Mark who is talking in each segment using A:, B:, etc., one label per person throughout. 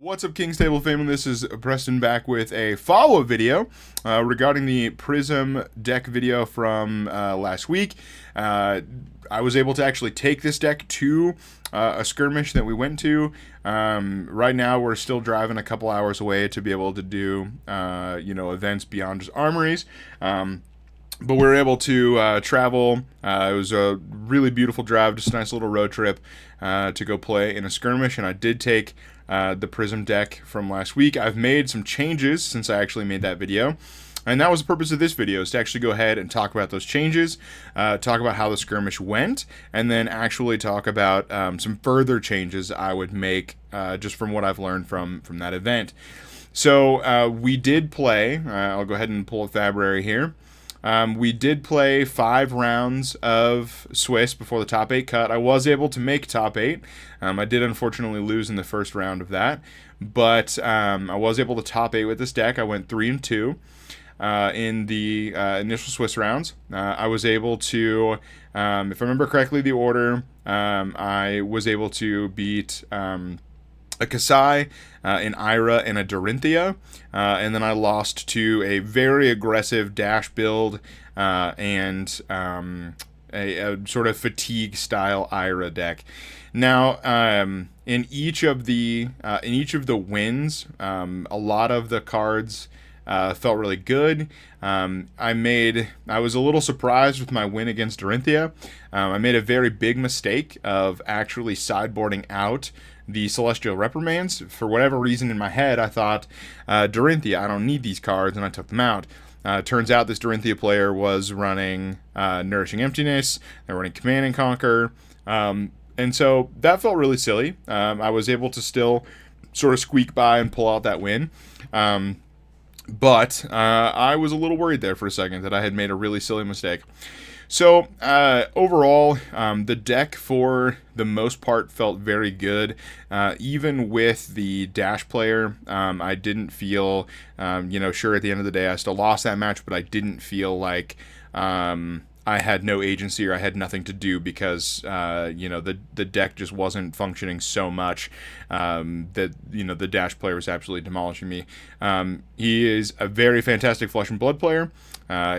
A: What's up, King's Table family? This is Preston back with a follow-up video regarding the Prism deck video from last week. I was able to actually take this deck to a skirmish that we went to. Right now, we're still driving a couple hours away to be able to do, events beyond just armories. But we were able to travel. It was a really beautiful drive, just a nice little road trip to go play in a skirmish. And I did take the Prism deck from last week. I've made some changes since I actually made that video. And that was the purpose of this video, is to actually go ahead and talk about those changes, talk about how the skirmish went, and then actually talk about some further changes I would make just from what I've learned from that event. So we did play, I'll go ahead and pull a Fabrary here. We did play 5 rounds of Swiss before the top 8 cut. I was able to make top 8. I did unfortunately lose in the first round of that, but I was able to top 8 with this deck. I went 3-2 in the initial Swiss rounds. I was able to, if I remember correctly, the order, I was able to beat a Kasai, an Ira, and a Dorinthia, and then I lost to a very aggressive dash build and a sort of fatigue style Ira deck. Now, in each of the wins, a lot of the cards felt really good. I was a little surprised with my win against Dorinthia. I made a very big mistake of actually sideboarding out the Celestial Reprimands. For whatever reason in my head, I thought, Dorinthia, I don't need these cards, and I took them out. Turns out this Dorinthia player was running Nourishing Emptiness, they're running Command and Conquer, and so that felt really silly. I was able to still sort of squeak by and pull out that win. But I was a little worried there for a second that I had made a really silly mistake. So overall, the deck for the most part felt very good. Even with the dash player, I didn't feel, sure, at the end of the day I still lost that match, but I didn't feel like I had no agency or I had nothing to do because, the deck just wasn't functioning so much that, the dash player was absolutely demolishing me. He is a very fantastic Flesh and Blood player.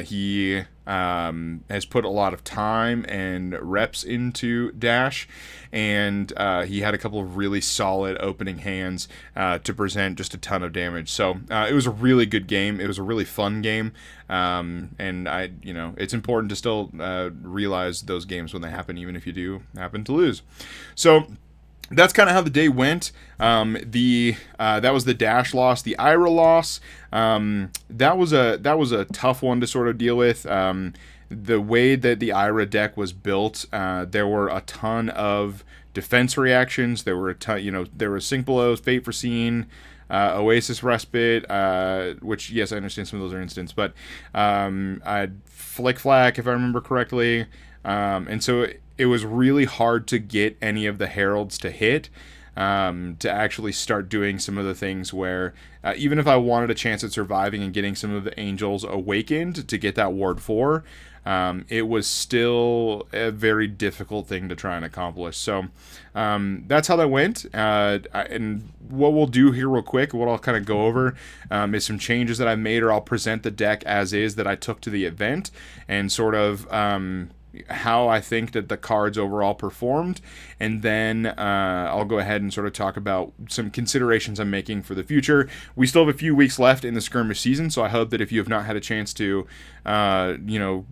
A: He has put a lot of time and reps into dash, and he had a couple of really solid opening hands to present just a ton of damage. So it was a really good game. It was a really fun game, and it's important to still realize those games when they happen, even if you do happen to lose. So that's kind of how the day went. That was the dash loss. The Ira loss, that was a tough one to sort of deal with. The way that the Ira deck was built, there were a ton of defense reactions. There were there were Sink Belows, Fate Foreseen, Oasis Respite, which, yes, I understand some of those are instants, but I'd Flick Flack, if I remember correctly, and so it was really hard to get any of the heralds to hit, to actually start doing some of the things where even if I wanted a chance at surviving and getting some of the angels awakened to get that ward 4, it was still a very difficult thing to try and accomplish. So that's how that went. And what we'll do here real quick, what I'll kind of go over is some changes that I made, or I'll present the deck as is that I took to the event, and sort of how I think that the cards overall performed, and then I'll go ahead and sort of talk about some considerations I'm making for the future. We still have a few weeks left in the skirmish season, so I hope that if you have not had a chance to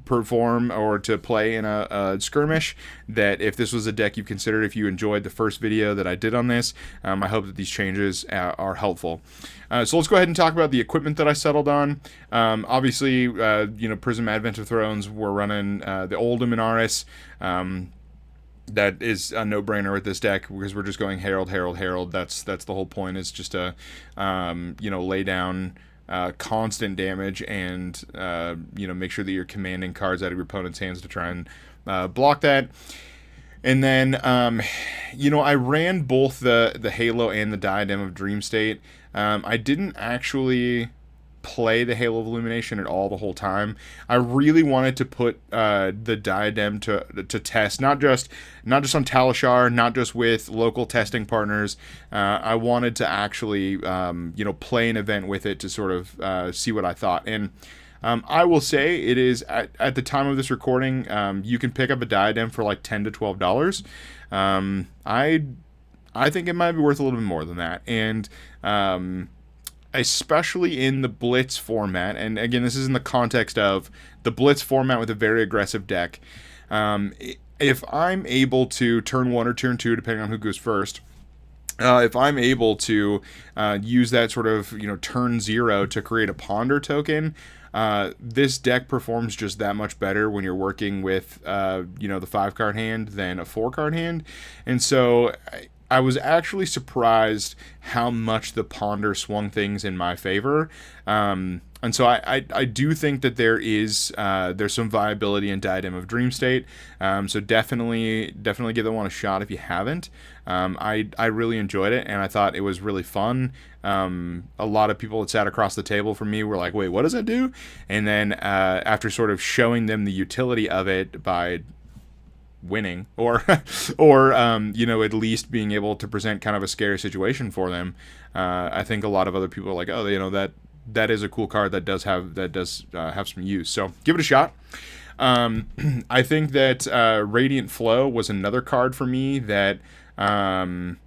A: perform or to play in a skirmish, that if this was a deck you've considered, if you enjoyed the first video that I did on this, I hope that these changes are helpful. So let's go ahead and talk about the equipment that I settled on. Obviously, Prism Advent of Thrones, we're running the old Minaris. That is a no-brainer with this deck because we're just going Herald, Herald, Herald. That's the whole point, is just to lay down constant damage and make sure that you're commanding cards out of your opponent's hands to try and block that. And then I ran both the Halo and the Diadem of Dream State. I didn't actually play the Halo of Illumination at all the whole time. I really wanted to put the Diadem to test, not just on Talishar, not just with local testing partners. I wanted to actually play an event with it to sort of see what I thought. And I will say it is at the time of this recording, you can pick up a Diadem for like $10 to $12. I think it might be worth a little bit more than that, and especially in the Blitz format. And again, this is in the context of the Blitz format with a very aggressive deck. If I'm able to turn 1 or turn 2, depending on who goes first, if I'm able to use that sort of turn 0 to create a Ponder token, this deck performs just that much better when you're working with the 5-card hand than a 4-card hand. And so I was actually surprised how much the Ponder swung things in my favor. And so I do think that there's some viability in Diadem of Dream State. So definitely give that one a shot if you haven't. I really enjoyed it, and I thought it was really fun. A lot of people that sat across the table from me were like, wait, what does it do? And then after sort of showing them the utility of it by winning or at least being able to present kind of a scary situation for them, I think a lot of other people are like, oh, that is a cool card that does have some use. So give it a shot. I think that Radiant Flow was another card for me that I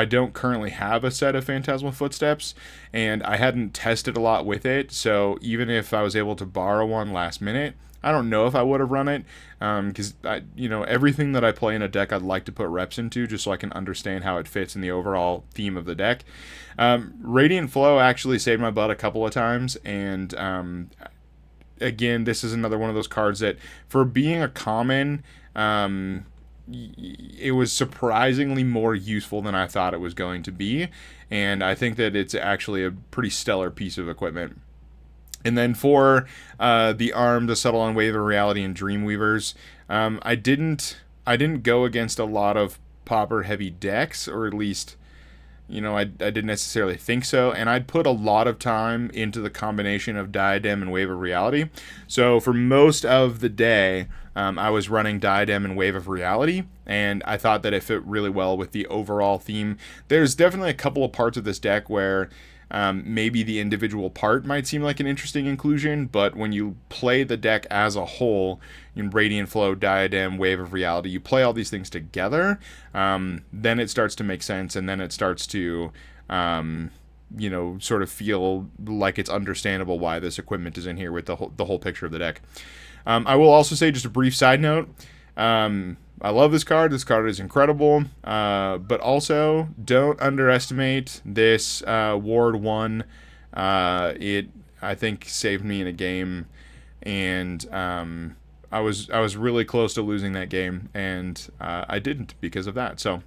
A: don't currently have a set of Phantasmal Footsteps, and I hadn't tested a lot with it. So even if I was able to borrow one last minute, I don't know if I would have run it, because everything that I play in a deck I'd like to put reps into just so I can understand how it fits in the overall theme of the deck. Radiant Flow actually saved my butt a couple of times, and again, this is another one of those cards that, for being a common, it was surprisingly more useful than I thought it was going to be, and I think that it's actually a pretty stellar piece of equipment. And then for the Arm to settle on Wave of Reality and Dreamweavers, I didn't go against a lot of popper heavy decks, or at least I didn't necessarily think so, and I'd put a lot of time into the combination of Diadem and Wave of Reality. So for most of the day, I was running Diadem and Wave of Reality, and I thought that it fit really well with the overall theme. There's definitely a couple of parts of this deck where maybe the individual part might seem like an interesting inclusion, but when you play the deck as a whole, in Radiant Flow, Diadem, Wave of Reality, you play all these things together, then it starts to make sense, and then it starts to sort of feel like it's understandable why this equipment is in here with the whole picture of the deck. I will also say, just a brief side note, I love this card. This card is incredible, but also don't underestimate this Ward 1. It, I think, saved me in a game, and I was really close to losing that game, and I didn't because of that. So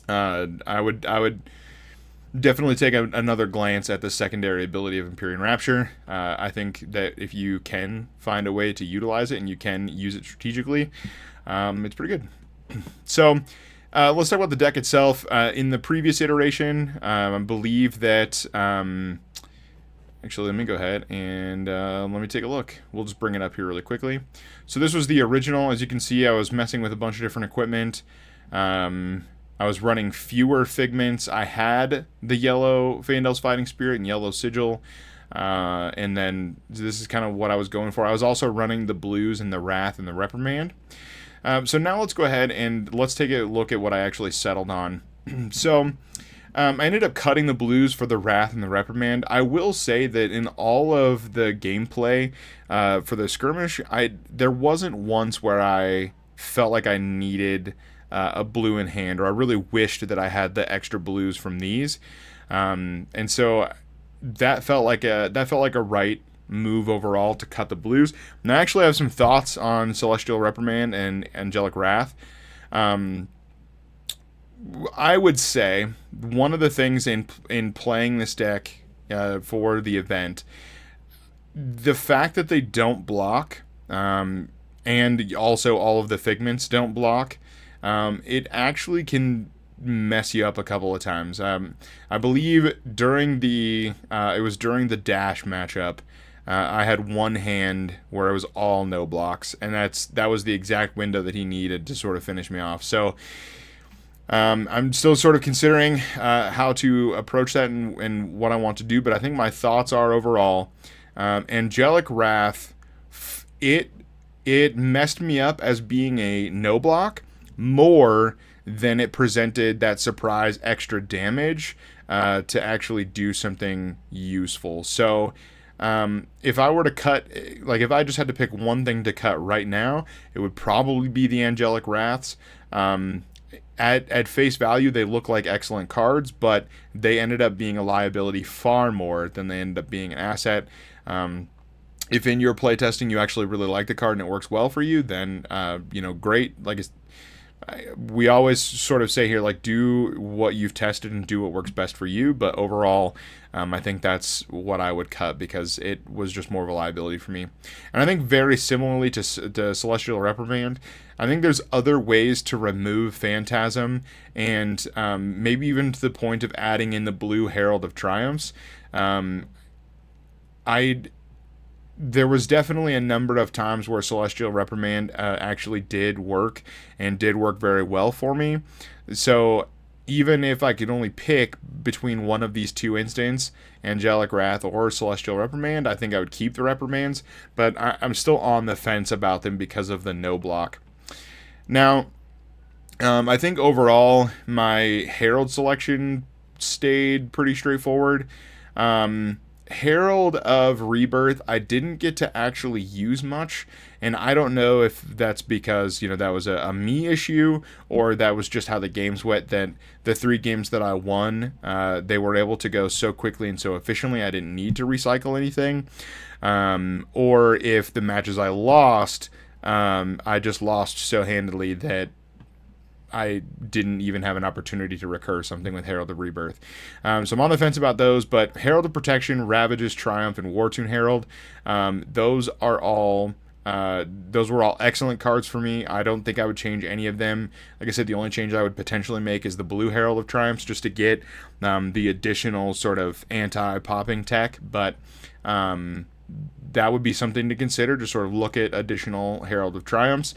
A: I would definitely take another glance at the secondary ability of Empyrean Rapture. I think that if you can find a way to utilize it and you can use it strategically, it's pretty good. So let's talk about the deck itself. In the previous iteration, I believe that... actually, let me go ahead and let me take a look. We'll just bring it up here really quickly. So this was the original. As you can see, I was messing with a bunch of different equipment. I was running fewer figments. I had the yellow Faendal's Fighting Spirit and yellow Sigil. And then this is kind of what I was going for. I was also running the blues and the Wrath and the Reprimand. So now let's go ahead and let's take a look at what I actually settled on. So I ended up cutting the blues for the Wrath and the Reprimand. I will say that in all of the gameplay for the Skirmish, there wasn't once where I felt like I needed a blue in hand, or I really wished that I had the extra blues from these. And so that felt like a right move overall to cut the blues. And I actually have some thoughts on Celestial Reprimand and Angelic Wrath. I would say one of the things in playing this deck for the event, the fact that they don't block, and also all of the figments don't block, it actually can mess you up a couple of times. I believe during the it was during the dash matchup. I had one hand where it was all no blocks, and that was the exact window that he needed to sort of finish me off. So I'm still sort of considering how to approach that and what I want to do, but I think my thoughts are overall, Angelic Wrath, it messed me up as being a no block more than it presented that surprise extra damage to actually do something useful. So if I were to cut, like if I just had to pick one thing to cut right now, it would probably be the Angelic Wraths. At face value, they look like excellent cards, but they ended up being a liability far more than they ended up being an asset. If in your playtesting you actually really like the card and it works well for you, then great. Like we always sort of say here, like, do what you've tested and do what works best for you. But overall, I think that's what I would cut because it was just more of a liability for me. And I think very similarly to Celestial Reprimand, I think there's other ways to remove Phantasm, and maybe even to the point of adding in the blue Herald of Triumphs. There was definitely a number of times where Celestial Reprimand actually did work and did work very well for me. So even if I could only pick between one of these two instances, Angelic Wrath or Celestial Reprimand, I think I would keep the Reprimands, but I'm still on the fence about them because of the no block. Now, I think overall my Herald selection stayed pretty straightforward. Herald of Rebirth, I didn't get to actually use much, and I don't know if that's because, that was a me issue, or that was just how the games went, that the 3 games that I won, they were able to go so quickly and so efficiently, I didn't need to recycle anything, or if the matches I lost, I just lost so handily that I didn't even have an opportunity to recur something with Herald of Rebirth. So I'm on the fence about those, but Herald of Protection, Ravages, Triumph, and Wartune Herald, those were all excellent cards for me. I don't think I would change any of them. Like I said, the only change I would potentially make is the blue Herald of Triumphs, just to get the additional sort of anti-popping tech, but that would be something to consider, to sort of look at additional Herald of Triumphs.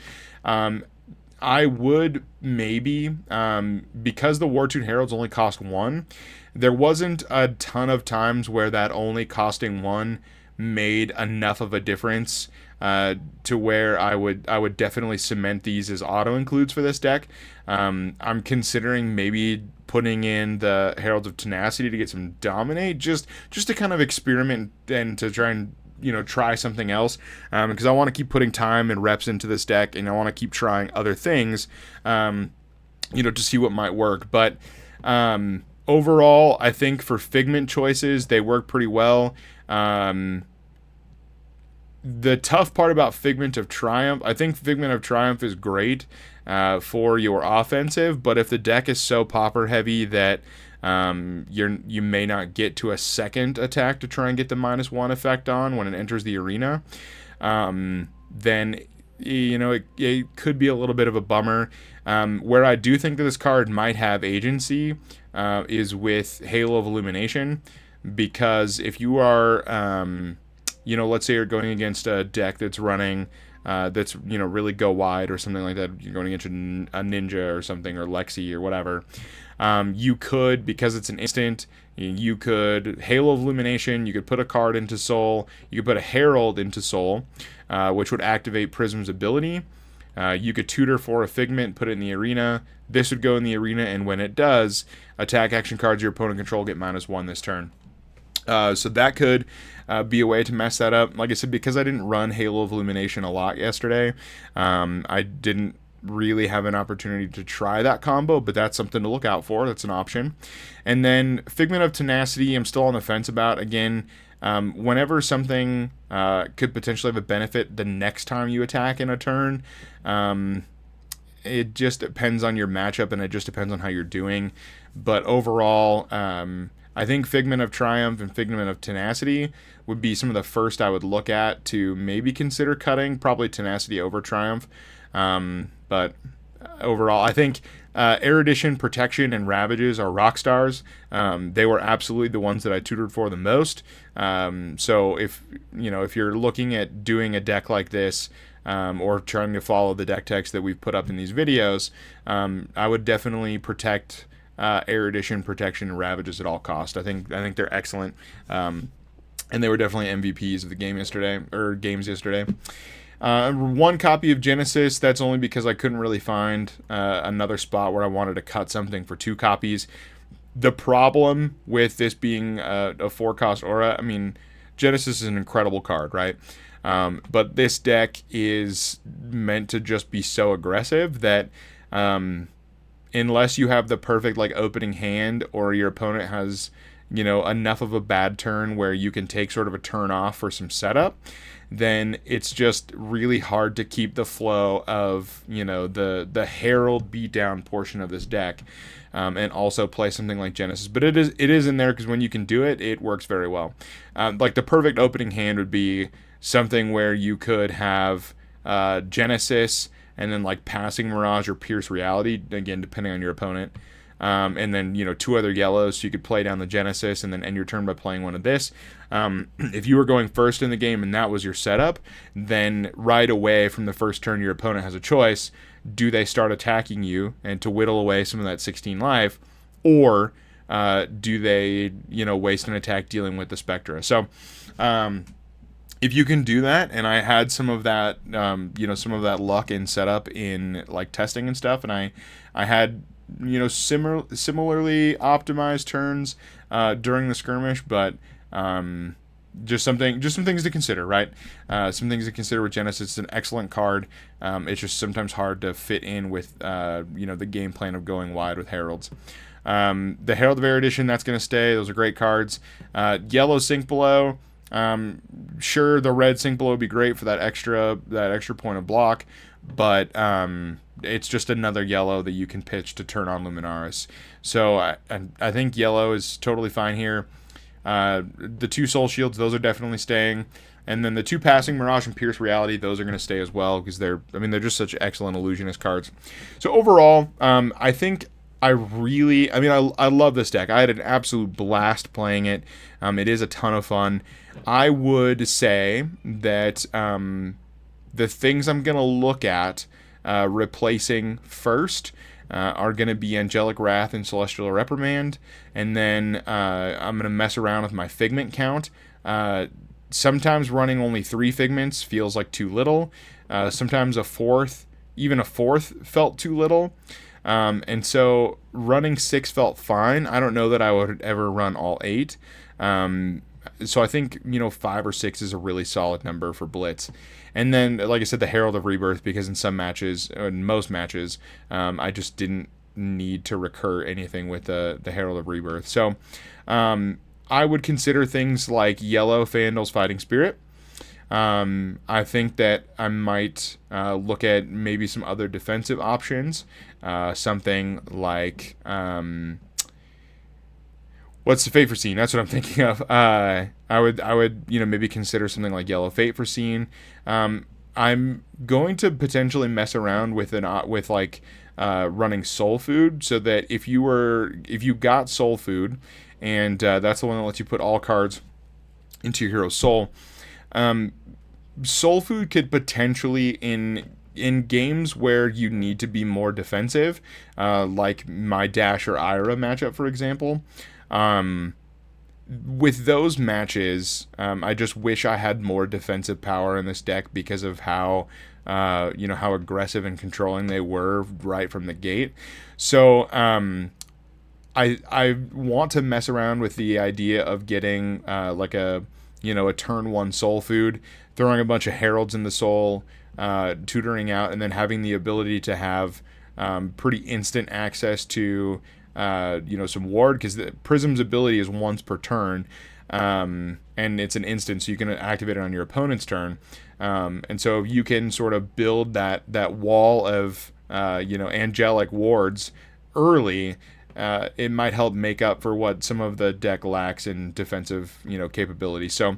A: I would maybe, because the Wartune Heralds only cost 1, there wasn't a ton of times where that only costing 1 made enough of a difference to where I would definitely cement these as auto includes for this deck. I'm considering maybe putting in the Heralds of Tenacity to get some Dominate, just to kind of experiment and to try and try something else, because I want to keep putting time and reps into this deck, and I want to keep trying other things, to see what might work. But overall, I think for Figment choices, they work pretty well. The tough part about Figment of Triumph, I think Figment of Triumph is great for your offensive, but if the deck is so popper heavy that you may not get to a second attack to try and get the -1 effect on when it enters the arena, then it could be a little bit of a bummer. Where I do think that this card might have agency is with Halo of Illumination, because if you are let's say you're going against a deck that's running that's really go wide or something like that, you're going against a Ninja or something, or Lexi or whatever, you could, because it's an instant, you could Halo of Illumination, you could put a card into Soul, you could put a Herald into Soul, which would activate Prism's ability. You could tutor for a Figment, put it in the arena. This would go in the arena, and when it does, attack action cards your opponent control get -1 this turn. So that could be a way to mess that up. Like I said, because I didn't run Halo of Illumination a lot yesterday, I didn't really have an opportunity to try that combo, but that's something to look out for. That's an option. And then Figment of Tenacity, I'm still on the fence about. Again, whenever something could potentially have a benefit the next time you attack in a turn, it just depends on your matchup, and it just depends on how you're doing. But overall, I think Figment of Triumph and Figment of Tenacity would be some of the first I would look at to maybe consider cutting, probably Tenacity over Triumph. But overall, I think Erudition, Protection, and Ravages are rock stars. They were absolutely the ones that I tutored for the most. So if you're looking at doing a deck like this, or trying to follow the deck text that we've put up in these videos, I would definitely protect Erudition, Protection, and Ravages at all cost. I think they're excellent, and they were definitely MVPs of the game yesterday, or games yesterday. One copy of Genesis. That's only because I couldn't really find another spot where I wanted to cut something for 2 copies. The problem with this being a 4-cost aura, I mean, Genesis is an incredible card, right? But this deck is meant to just be so aggressive that unless you have the perfect like opening hand, or your opponent has enough of a bad turn where you can take sort of a turn off for some setup, then it's just really hard to keep the flow of the Herald beatdown portion of this deck, and also play something like Genesis. But it is in there because when you can do it, it works very well. Like the perfect opening hand would be something where you could have Genesis and then like Passing Mirage or Pierce Reality, again depending on your opponent. And then 2 other yellows, so you could play down the Genesis and then end your turn by playing one of this. If you were going first in the game and that was your setup, then right away from the first turn your opponent has a choice. Do they start attacking you and to whittle away some of that 16 life, or do they waste an attack dealing with the Spectra? So if you can do that, and I had some of that some of that luck in setup in like testing and stuff, and I had similarly optimized turns during the skirmish, but just some things to consider, right? Some things to consider with Genesis. It's an excellent card. It's just sometimes hard to fit in with the game plan of going wide with Heralds. The Herald of Erudition, that's going to stay. Those are great cards. Yellow Sink Below. Sure, the red Sink Below would be great for that extra point of block, but it's just another yellow that you can pitch to turn on Luminaris. So I think yellow is totally fine here. The 2 Soul Shields, those are definitely staying. And then the 2 Passing Mirage and Pierce Reality, those are going to stay as well because they're just such excellent illusionist cards. So overall, I think I love this deck. I had an absolute blast playing it. It is a ton of fun. I would say that the things I'm going to look at replacing first are going to be Angelic Wrath and Celestial Reprimand, and then I'm going to mess around with my Figment count. Sometimes running only 3 Figments feels like too little. Sometimes even a fourth felt too little. And so running 6 felt fine. I don't know that I would ever run all 8. So I think 5 or 6 is a really solid number for Blitz. And then, like I said, the Herald of Rebirth, because in most matches, I just didn't need to recur anything with the Herald of Rebirth. So I would consider things like yellow Fandle's Fighting Spirit. I think that I might look at maybe some other defensive options. Something like what's the Fate for Scene? That's what I'm thinking of. I would maybe consider something like yellow Fate for Scene. I'm going to potentially mess around with running Soul Food, so that if you got Soul Food, and that's the one that lets you put all cards into your hero's soul. Soul Food could potentially in games where you need to be more defensive, like my Dash or Ira matchup, for example. With those matches, I just wish I had more defensive power in this deck because of how aggressive and controlling they were right from the gate. So I want to mess around with the idea of getting a turn 1 Soul Food, throwing a bunch of Heralds in the Soul, tutoring out, and then having the ability to have pretty instant access to some ward, because the Prism's ability is once per turn, and it's an instant, so you can activate it on your opponent's turn. And so you can sort of build that wall of angelic wards early, it might help make up for what some of the deck lacks in defensive, capability. So,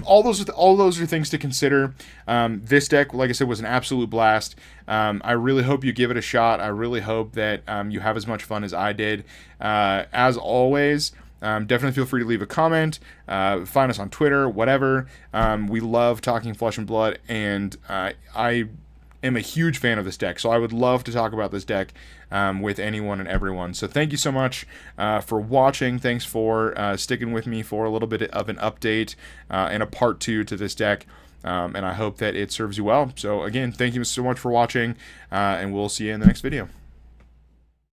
A: all those are things to consider. This deck, like I said, was an absolute blast. I really hope you give it a shot. I really hope that you have as much fun as I did. As always, definitely feel free to leave a comment. Find us on Twitter, whatever. We love talking Flesh and Blood, and I am a huge fan of this deck, so I would love to talk about this deck with anyone and everyone. So thank you so much for watching. Thanks for sticking with me for a little bit of an update and a part 2 to this deck. And I hope that it serves you well. So again, thank you so much for watching, and we'll see you in the next video.